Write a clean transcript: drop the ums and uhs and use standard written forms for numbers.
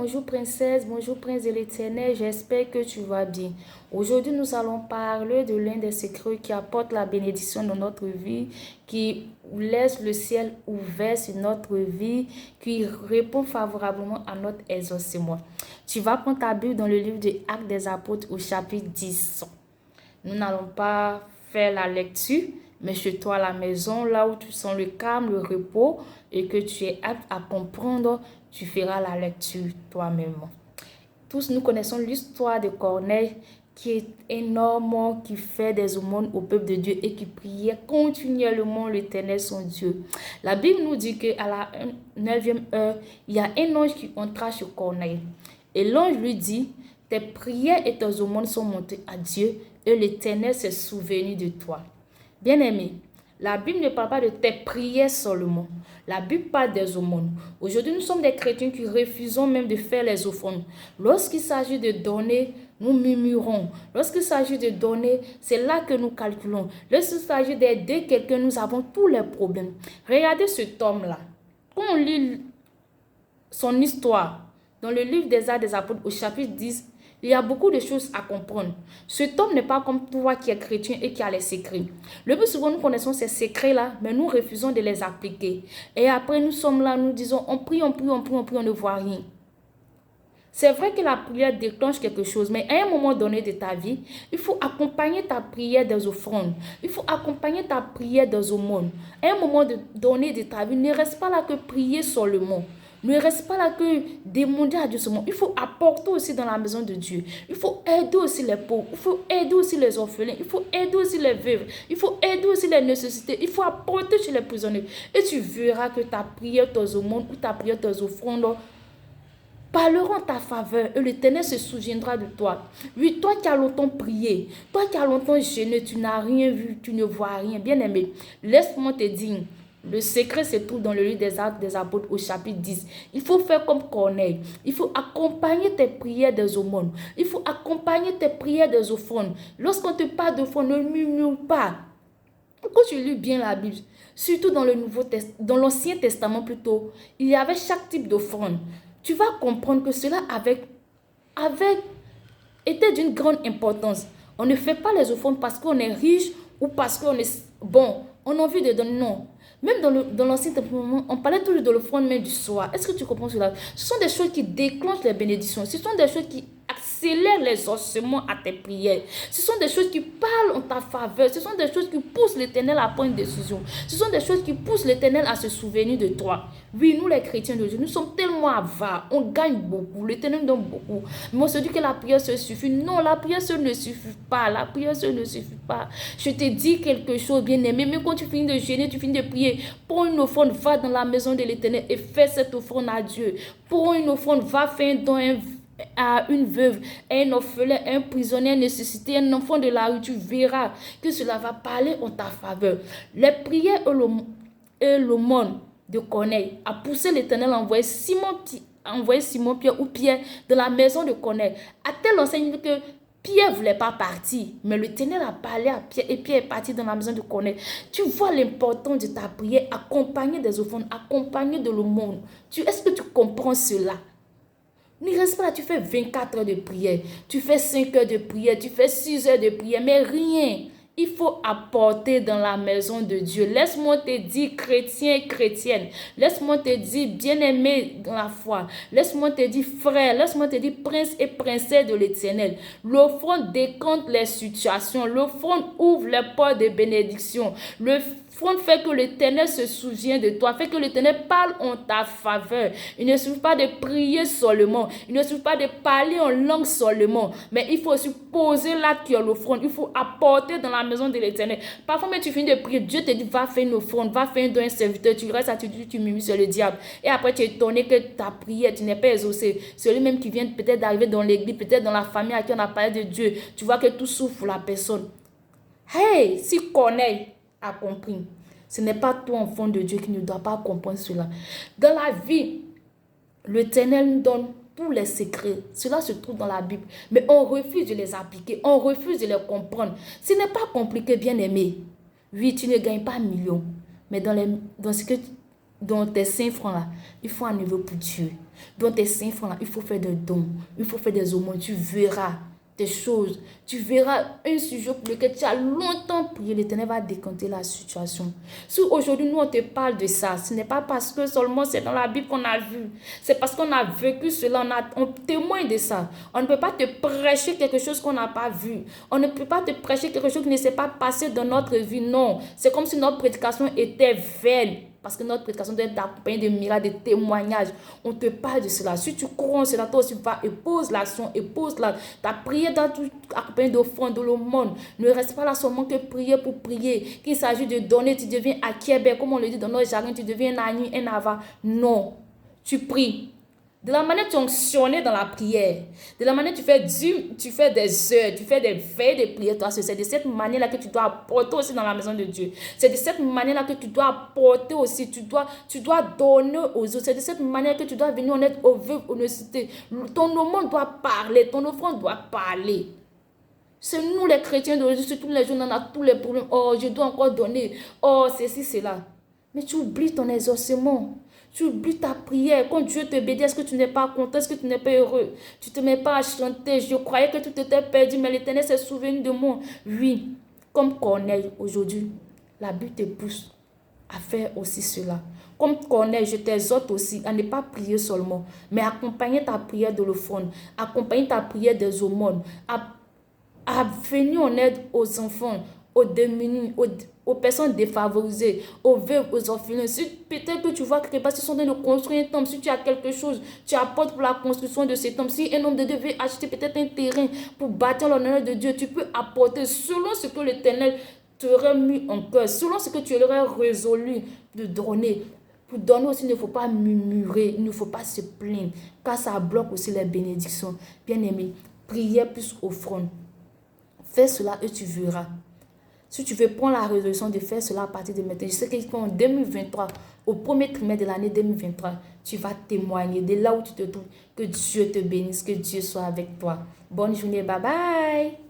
bonjour princesse, bonjour prince de l'éternel, j'espère que tu vas bien. Aujourd'hui, nous allons parler de l'un des secrets qui apporte la bénédiction dans notre vie, qui laisse le ciel ouvert sur notre vie, qui répond favorablement à notre exaucement. Tu vas prendre ta Bible dans le livre des Actes des Apôtres au chapitre 10. Nous n'allons pas faire la lecture, mais chez toi à la maison, là où tu sens le calme, le repos et que tu es apte à comprendre, tu feras la lecture toi-même. Tous nous connaissons l'histoire de Corneille qui est énorme, qui fait des aumônes au peuple de Dieu et qui priait continuellement l'Éternel son Dieu. La Bible nous dit qu'à la 9e heure, il y a un ange qui entra chez Corneille. Et l'ange lui dit, tes prières et tes aumônes sont montées à Dieu et l'Éternel s'est souvenu de toi. Bien-aimé, la Bible ne parle pas de tes prières seulement. La Bible parle des aumônes. Aujourd'hui, nous sommes des chrétiens qui refusons même de faire les offrandes. Lorsqu'il s'agit de donner, nous murmurons. Lorsqu'il s'agit de donner, c'est là que nous calculons. Lorsqu'il s'agit d'aider quelqu'un, nous avons tous les problèmes. Regardez cet homme-là. Quand on lit son histoire dans le livre des Actes des Apôtres au chapitre 10, il y a beaucoup de choses à comprendre. Cet homme n'est pas comme toi qui es chrétien et qui a les secrets. Le plus souvent, nous connaissons ces secrets-là, mais nous refusons de les appliquer. Et après, nous sommes là, nous disons, on prie, on ne voit rien. C'est vrai que la prière déclenche quelque chose, mais à un moment donné de ta vie, il faut accompagner ta prière des offrandes. Il faut accompagner ta prière des aumônes. À un moment donné de ta vie, ne reste pas là que prier seulement. Ne reste pas là que demander à Dieu seulement. Il faut apporter aussi dans la maison de Dieu. Il faut aider aussi les pauvres. Il faut aider aussi les orphelins. Il faut aider aussi les veuves. Il faut aider aussi les nécessités. Il faut apporter chez les prisonniers. Et tu verras que ta prière, tes aumônes ou ta prière, tes offrandes parleront en ta faveur et l'Éternel se souviendra de toi. Oui, toi qui as longtemps prié, toi qui as longtemps gêné, tu n'as rien vu, tu ne vois rien. Bien-aimé, laisse-moi te dire. Le secret se trouve dans le livre des Actes des Apôtres au chapitre 10. Il faut faire comme Corneille. Il faut accompagner tes prières des aumônes. Il faut accompagner tes prières des offrandes. Lorsqu'on te parle d'offrandes, ne murmure pas. Quand tu lis bien la Bible, surtout dans dans l'Ancien Testament plutôt, il y avait chaque type d'offrande. Tu vas comprendre que cela était d'une grande importance. On ne fait pas les offrandes parce qu'on est riche ou parce qu'on est bon. On a envie de donner, non. Même dans l'Ancien Testament, on parlait toujours de l'offrande même du soir. Est-ce que tu comprends cela? Ce sont des choses qui déclenchent les bénédictions. Ce sont des choses qui accélèrent les ossements à tes prières. Ce sont des choses qui parlent en ta faveur. Ce sont des choses qui poussent l'Éternel à prendre une décision. Ce sont des choses qui poussent l'Éternel à se souvenir de toi. Oui, nous les chrétiens de Dieu, nous sommes tellement avares. On gagne beaucoup. L'Éternel donne beaucoup. Mais on se dit que la prière seule suffit. Non, la prière seule ne suffit pas. La prière seule ne suffit pas. Je te dis quelque chose, bien-aimé. Mais quand tu finis de jeûner, tu finis de prier, prends une offrande, va dans la maison de l'Éternel et fais cette offrande à Dieu. Prends une offrande, va faire un don à une veuve, à un orphelin, à un prisonnier nécessité, un enfant de la rue. Tu verras que cela va parler en ta faveur. Les prières et l'aumône de Corneille a poussé l'Éternel à envoyer Simon-Pierre ou Pierre dans la maison de Corneille. À telle enseigne que Pierre ne voulait pas partir, mais l'Éternel a parlé à Pierre et Pierre est parti dans la maison de Corneille. Tu vois l'importance de ta prière accompagnée des offrandes, accompagnée de l'aumône. Est-ce que tu comprends cela? Ne reste pas là, tu fais 24 heures de prière, tu fais 5 heures de prière, tu fais 6 heures de prière, mais rien. Il faut apporter dans la maison de Dieu. Laisse-moi te dire, chrétien et chrétienne. Laisse-moi te dire, bien-aimé dans la foi. Laisse-moi te dire, frère. Laisse-moi te dire, prince et princesse de l'Éternel. L'offrande décante les situations. L'offrande ouvre les portes de bénédiction. L'offrande fait que l'Éternel se souvient de toi. Fait que l'Éternel parle en ta faveur. Il ne suffit pas de prier seulement. Il ne suffit pas de parler en langue seulement. Mais il faut aussi poser l'acte qui est l'offrande. Il faut apporter dans la maison de l'Éternel. Parfois, mais tu finis de prier, Dieu te dit, va faire une offrande, va faire un don à un serviteur. Tu restes à tu murmures sur le diable. Et après, tu es étonné que ta prière, tu n'es pas exaucée. Celui même qui vient peut-être d'arriver dans l'église, peut-être dans la famille à qui on a parlé de Dieu. Tu vois que tout souffre pour la personne. Hey, si Corneille a compris, ce n'est pas toi, enfant de Dieu, qui ne doit pas comprendre cela. Dans la vie, l'Éternel nous donne tous les secrets. Cela se trouve dans la Bible. Mais on refuse de les appliquer. On refuse de les comprendre. Ce n'est pas compliqué, bien-aimé. Oui, tu ne gagnes pas 1 million. Mais dans tes 5 francs là, il faut un niveau pour Dieu. Dans tes 5 francs, là, il faut faire des dons. Il faut faire des aumônes. Tu verras des choses. Tu verras un sujet pour lequel tu as longtemps prié. L'Éternel va décanter la situation. Si aujourd'hui, nous, on te parle de ça, ce n'est pas parce que seulement c'est dans la Bible qu'on a vu. C'est parce qu'on a vécu cela. On témoigne de ça. On ne peut pas te prêcher quelque chose qu'on n'a pas vu. On ne peut pas te prêcher quelque chose qui ne s'est pas passé dans notre vie. Non. C'est comme si notre prédication était vaine. Parce que notre prédication doit être accompagnée de miracles, de témoignages. On te parle de cela. Si tu crois en cela, toi aussi, va et pose l'action, et pose ta prière dans tout accompagnée d'offrandes, de l'aumône. Ne reste pas là seulement que prier pour prier. Qu'il s'agit de donner, tu deviens akébé, comme on le dit dans notre jargon, tu deviens un ani, un ava. Non. Tu pries. De la manière tu es onctionné dans la prière, de la manière tu fais des heures, tu fais des veilles de prière, toi, c'est de cette manière-là que tu dois apporter aussi dans la maison de Dieu. C'est de cette manière-là que tu dois apporter aussi, tu dois donner aux autres. C'est de cette manière que tu dois venir en aide aux veuves, aux nécessités. Ton aumône doit parler, ton offrande doit parler. C'est nous les chrétiens d'aujourd'hui, tous les jours, on a tous les problèmes. Oh, je dois encore donner. Oh, ceci, cela. Mais tu oublies ton exaucement. Tu oublies ta prière. Quand Dieu te bénit, est-ce que tu n'es pas content? Est-ce que tu n'es pas heureux? Tu ne te mets pas à chanter. Je croyais que tout était perdu, mais l'Éternel s'est souvenu de moi. Oui, comme Corneille aujourd'hui, la Bible te pousse à faire aussi cela. Comme Corneille, je t'exhorte aussi à ne pas prier seulement, mais accompagner ta prière de l'offrande, accompagner ta prière des aumônes, à venir en aide aux enfants, aux démunis, aux personnes défavorisées, aux veuves, aux orphelins. Si peut-être que tu vois quelque part, si sont en train de construire un temple, si tu as quelque chose, tu apportes pour la construction de ce temple. Si un homme de Dieu veut acheter peut-être un terrain pour bâtir l'honneur de Dieu, tu peux apporter selon ce que l'Éternel t'aurait mis en cœur, selon ce que tu aurais résolu de donner. Pour donner aussi, il ne faut pas murmurer, il ne faut pas se plaindre, car ça bloque aussi les bénédictions. Bien-aimé, prière plus offrande. Fais cela et tu verras. Si tu veux prendre la résolution de faire cela à partir de maintenant, je sais qu'en 2023, au premier trimestre de l'année 2023, tu vas témoigner de là où tu te trouves. Que Dieu te bénisse, que Dieu soit avec toi. Bonne journée, bye bye.